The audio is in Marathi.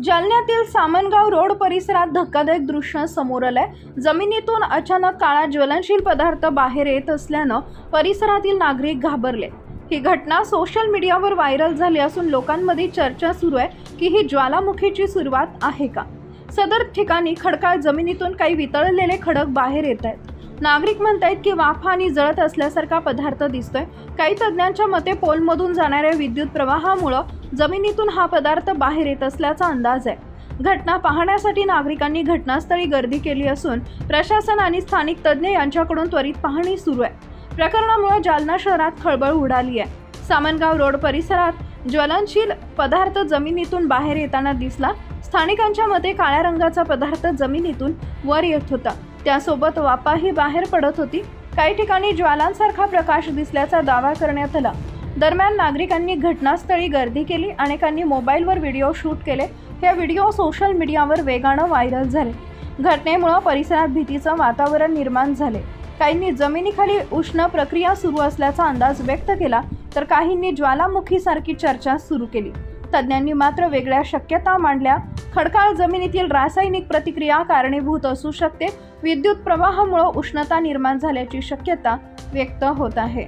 जालन्यातील सामनगाव रोड परिसरात धक्कादायक दृश्य समोर आलंय। जमिनीतून अचानक काळा ज्वलनशील पदार्थ बाहेर येत असल्यानं परिसरातील नागरिक घाबरले। ही घटना सोशल मीडियावर व्हायरल झाली असून लोकांमध्ये चर्चा सुरू आहे की ही ज्वालामुखीची सुरुवात आहे का। सदर ठिकाणी खडकाळ जमिनीतून काही वितळलेले खडक बाहेर येत आहेत। नागरिक म्हणतात की वाफा आणि जळत असल्यासारखा पदार्थ दिसतोय। काही तज्ञांच्या मते पोलमधून जाणाऱ्या विद्युत प्रवाहामुळे जमिनीतून हा पदार्थ बाहेर येत असल्याचा अंदाज आहे। घटना पाहण्यासाठी नागरिकांनी घटनास्थळी गर्दी केली असून प्रशासन आणि स्थानिक तज्ञ यांच्याकडून त्वरित पाहणी सुरू आहे। प्रकरणामुळे जालना शहरात खळबळ उडाली आहे। सामनगाव रोड परिसरात ज्वलनशील पदार्थ जमिनीतून बाहेर येताना दिसला। स्थानिकांच्या मते काळ्या रंगाचा पदार्थ जमिनीतून वर येत होता, त्यासोबत वाफाही बाहेर पडत होती। काही ठिकाणी ज्वालांसारखा प्रकाश दिसल्याचा दावा करण्यात आला। दरम्यान नागरिकांनी घटनास्थळी गर्दी केली। अनेकांनी मोबाईलवर व्हिडिओ शूट केले। हे व्हिडिओ सोशल मीडियावर वेगानं व्हायरल झाले। घटनेमुळे परिसरात भीतीचं वातावरण निर्माण झाले। काहींनी जमिनीखाली उष्ण प्रक्रिया सुरू असल्याचा अंदाज व्यक्त केला, तर काहींनी ज्वालामुखीसारखी चर्चा सुरू केली। तज्ञांनी मात्र वेगळ्या शक्यता मांडल्या। खडकाळ जमिनीतील रासायनिक प्रतिक्रिया कारणीभूत असू शकते। विद्युत प्रवाहामुळे उष्णता निर्माण झाल्याची शक्यता व्यक्त होत आहे।